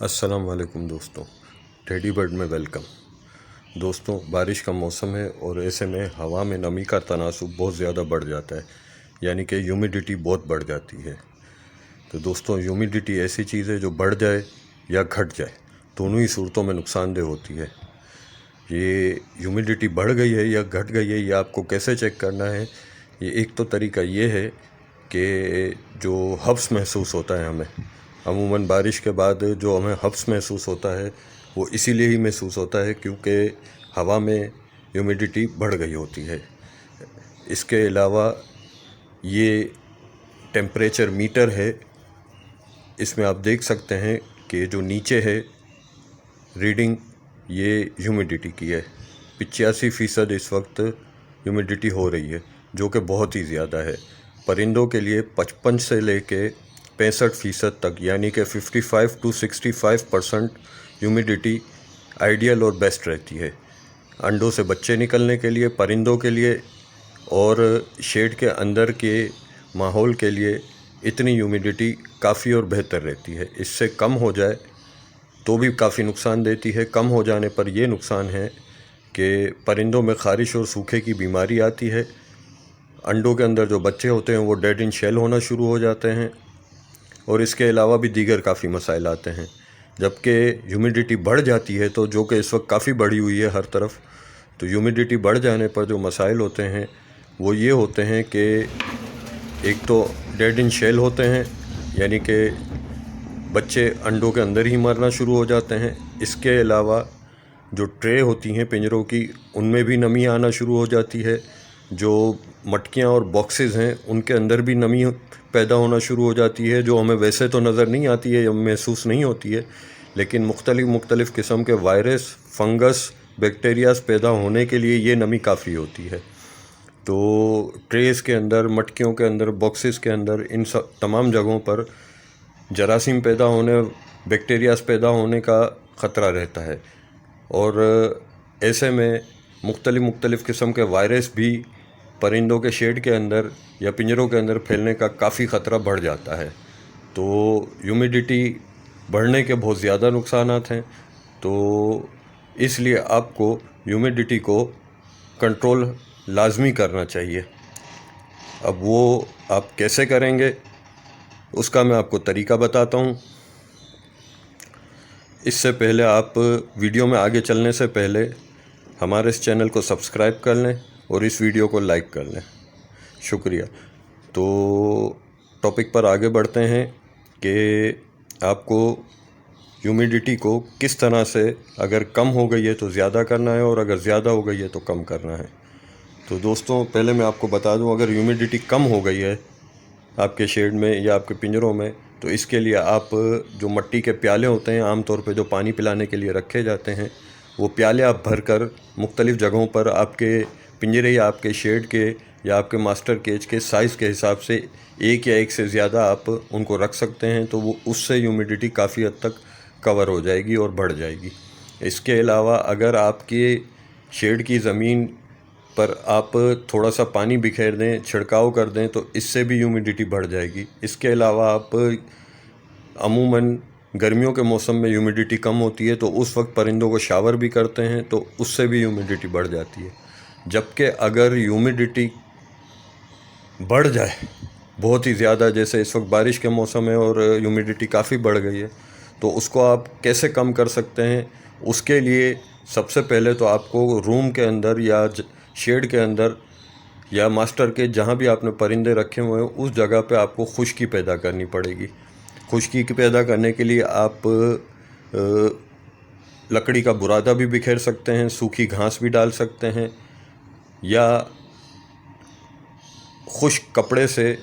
السلام علیکم دوستوں، ٹیڈی برڈ میں ویلکم۔ دوستوں، بارش کا موسم ہے اور ایسے میں ہوا میں نمی کا تناسب بہت زیادہ بڑھ جاتا ہے، یعنی کہ ہیومیڈیٹی بہت بڑھ جاتی ہے۔ تو دوستوں، ہیومیڈیٹی ایسی چیز ہے جو بڑھ جائے یا گھٹ جائے، دونوں ہی صورتوں میں نقصان دہ ہوتی ہے۔ یہ ہیومیڈیٹی بڑھ گئی ہے یا گھٹ گئی ہے، یہ آپ کو کیسے چیک کرنا ہے؟ یہ ایک تو طریقہ یہ ہے کہ جو حبس محسوس ہوتا ہے ہمیں، عموماً بارش کے بعد جو ہمیں حبس محسوس ہوتا ہے وہ اسی لیے ہی محسوس ہوتا ہے کیونکہ ہوا میں ہیومیڈیٹی بڑھ گئی ہوتی ہے۔ اس کے علاوہ یہ ٹیمپریچر میٹر ہے، اس میں آپ دیکھ سکتے ہیں کہ جو نیچے ہے ریڈنگ، یہ ہیومیڈیٹی کی ہے۔ 85% اس وقت ہیومیڈیٹی ہو رہی ہے، جو کہ بہت ہی زیادہ ہے۔ پرندوں کے لیے 55 سے لے کے 65% تک، یعنی کہ 55 to 65% ہیومیڈیٹی آئیڈیل اور بیسٹ رہتی ہے انڈوں سے بچے نکلنے کے لیے، پرندوں کے لیے اور شیڈ کے اندر کے ماحول کے لیے۔ اتنی ہیومیڈیٹی کافی اور بہتر رہتی ہے۔ اس سے کم ہو جائے تو بھی کافی نقصان دیتی ہے۔ کم ہو جانے پر یہ نقصان ہے کہ پرندوں میں خارش اور سوکھے کی بیماری آتی ہے، انڈوں کے اندر جو بچے ہوتے ہیں وہ ڈیڈ ان شیل ہونا شروع ہو جاتے ہیں، اور اس کے علاوہ بھی دیگر کافی مسائل آتے ہیں۔ جبکہ ہیومیڈیٹی بڑھ جاتی ہے تو جو کہ اس وقت کافی بڑھی ہوئی ہے ہر طرف، تو ہیومیڈیٹی بڑھ جانے پر جو مسائل ہوتے ہیں وہ یہ ہوتے ہیں کہ ایک تو ڈیڈ ان شیل ہوتے ہیں، یعنی کہ بچے انڈوں کے اندر ہی مرنا شروع ہو جاتے ہیں۔ اس کے علاوہ جو ٹرے ہوتی ہیں پنجروں کی، ان میں بھی نمی آنا شروع ہو جاتی ہے۔ جو مٹکیاں اور باکسز ہیں ان کے اندر بھی نمی پیدا ہونا شروع ہو جاتی ہے، جو ہمیں ویسے تو نظر نہیں آتی ہے یا محسوس نہیں ہوتی ہے، لیکن مختلف قسم کے وائرس، فنگس، بیکٹیریاز پیدا ہونے کے لیے یہ نمی کافی ہوتی ہے۔ تو ٹریز کے اندر، مٹکیوں کے اندر، باکسز کے اندر، ان سب تمام جگہوں پر جراثیم پیدا ہونے، بیکٹیریاز پیدا ہونے کا خطرہ رہتا ہے، اور ایسے میں مختلف قسم کے وائرس بھی پرندوں کے شیڈ کے اندر یا پنجروں کے اندر پھیلنے کا کافی خطرہ بڑھ جاتا ہے۔ تو ہیومیڈیٹی بڑھنے کے بہت زیادہ نقصانات ہیں، تو اس لیے آپ کو ہیومیڈیٹی کو کنٹرول لازمی کرنا چاہیے۔ اب وہ آپ کیسے کریں گے اس کا میں آپ کو طریقہ بتاتا ہوں۔ اس سے پہلے آپ ویڈیو میں آگے چلنے سے پہلے ہمارے اس چینل کو سبسکرائب کر لیں اور اس ویڈیو کو لائک کر لیں، شکریہ۔ تو ٹاپک پر آگے بڑھتے ہیں کہ آپ کو ہیومیڈیٹی کو کس طرح سے، اگر کم ہو گئی ہے تو زیادہ کرنا ہے، اور اگر زیادہ ہو گئی ہے تو کم کرنا ہے۔ تو دوستوں، پہلے میں آپ کو بتا دوں، اگر ہیومیڈیٹی کم ہو گئی ہے آپ کے شیڈ میں یا آپ کے پنجروں میں، تو اس کے لیے آپ جو مٹی کے پیالے ہوتے ہیں عام طور پہ جو پانی پلانے کے لیے رکھے جاتے ہیں، وہ پیالے آپ بھر کر مختلف جگہوں پر آپ کے پنجرے یا آپ کے شیڈ کے یا آپ کے ماسٹر کیج کے سائز کے حساب سے ایک یا ایک سے زیادہ آپ ان کو رکھ سکتے ہیں، تو وہ اس سے ہیومیڈیٹی کافی حد تک کور ہو جائے گی اور بڑھ جائے گی۔ اس کے علاوہ اگر آپ کے شیڈ کی زمین پر آپ تھوڑا سا پانی بکھیر دیں، چھڑکاؤ کر دیں، تو اس سے بھی ہیومیڈیٹی بڑھ جائے گی۔ اس کے علاوہ آپ عموماً گرمیوں کے موسم میں ہیومیڈیٹی کم ہوتی ہے تو اس وقت پرندوں کو شاور بھی کرتے ہیں، تو اس سے بھی ہیومیڈیٹی بڑھ جاتی ہے۔ جبکہ اگر ہیومیڈیٹی بڑھ جائے بہت ہی زیادہ، جیسے اس وقت بارش کے موسم ہے اور ہیومیڈیٹی کافی بڑھ گئی ہے، تو اس کو آپ کیسے کم کر سکتے ہیں؟ اس کے لیے سب سے پہلے تو آپ کو روم کے اندر یا شیڈ کے اندر یا ماسٹر کے جہاں بھی آپ نے پرندے رکھے ہوئے ہیں اس جگہ پہ آپ کو خشکی پیدا کرنی پڑے گی۔ خشکی پیدا کرنے کے لیے آپ لکڑی کا برادہ بھی بکھیر سکتے ہیں، سوکھی گھاس بھی ڈال سکتے ہیں، یا خشک کپڑے سے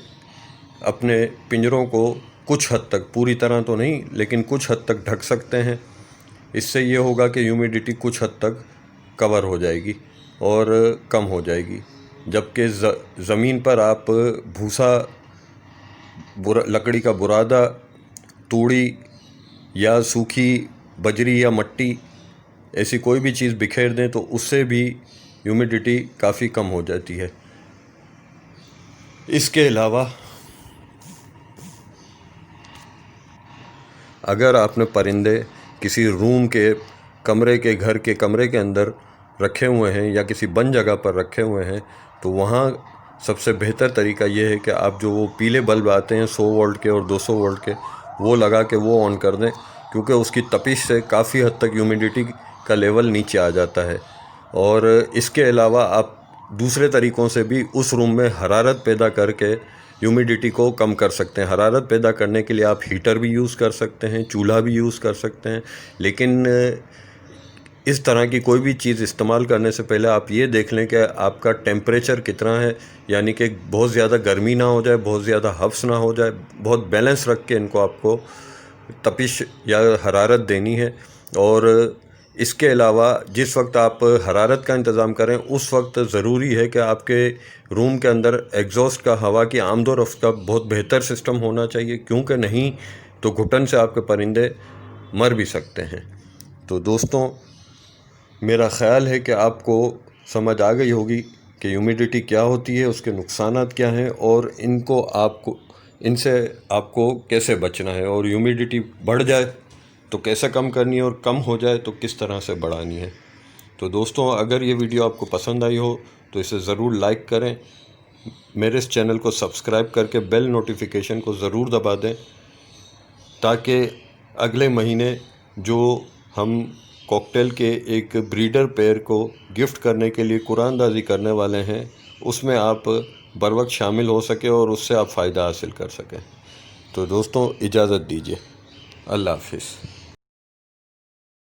اپنے پنجروں کو کچھ حد تک، پوری طرح تو نہیں لیکن کچھ حد تک ڈھک سکتے ہیں۔ اس سے یہ ہوگا کہ ہیومیڈیٹی کچھ حد تک کور ہو جائے گی اور کم ہو جائے گی۔ جبکہ زمین پر آپ بھوسا، لکڑی کا برادہ، توڑی یا سوکھی بجری یا مٹی، ایسی کوئی بھی چیز بکھیر دیں تو اس سے بھی ہیومیڈیٹی کافی کم ہو جاتی ہے۔ اس کے علاوہ اگر آپ نے پرندے کسی روم کے گھر کے کمرے کے اندر رکھے ہوئے ہیں یا کسی بند جگہ پر رکھے ہوئے ہیں تو وہاں سب سے بہتر طریقہ یہ ہے کہ آپ جو وہ پیلے بلب آتے ہیں 100 وولٹ کے اور 200 وولٹ کے وہ لگا کے وہ آن کر دیں، کیونکہ اس کی تپش سے کافی حد تک ہیومیڈیٹی کا لیول نیچے آ جاتا ہے۔ اور اس کے علاوہ آپ دوسرے طریقوں سے بھی اس روم میں حرارت پیدا کر کے ہیومیڈیٹی کو کم کر سکتے ہیں۔ حرارت پیدا کرنے کے لیے آپ ہیٹر بھی یوز کر سکتے ہیں، چولہا بھی یوز کر سکتے ہیں، لیکن اس طرح کی کوئی بھی چیز استعمال کرنے سے پہلے آپ یہ دیکھ لیں کہ آپ کا ٹیمپریچر کتنا ہے، یعنی کہ بہت زیادہ گرمی نہ ہو جائے، بہت زیادہ حبس نہ ہو جائے، بہت بیلنس رکھ کے ان کو آپ کو تپش یا حرارت دینی ہے۔ اور اس کے علاوہ جس وقت آپ حرارت کا انتظام کریں اس وقت ضروری ہے کہ آپ کے روم کے اندر ایگزاسٹ کا ہوا کی آمد و رفت کا بہت بہتر سسٹم ہونا چاہیے، کیونکہ نہیں تو گھٹن سے آپ کے پرندے مر بھی سکتے ہیں۔ تو دوستوں، میرا خیال ہے کہ آپ کو سمجھ آ گئی ہوگی کہ ہیومیڈیٹی کیا ہوتی ہے، اس کے نقصانات کیا ہیں، اور ان سے آپ کو کیسے بچنا ہے، اور ہیومیڈیٹی بڑھ جائے تو کیسے کم کرنی ہے، اور کم ہو جائے تو کس طرح سے بڑھانی ہے۔ تو دوستوں، اگر یہ ویڈیو آپ کو پسند آئی ہو تو اسے ضرور لائک کریں، میرے اس چینل کو سبسکرائب کر کے بیل نوٹیفیکیشن کو ضرور دبا دیں، تاکہ اگلے مہینے جو ہم کاکٹیل کے ایک بریڈر پیئر کو گفٹ کرنے کے لیے قرآن اندازی کرنے والے ہیں، اس میں آپ بر وقت شامل ہو سکیں اور اس سے آپ فائدہ حاصل کر سکیں۔ تو دوستوں، اجازت دیجیے، اللہ حافظ۔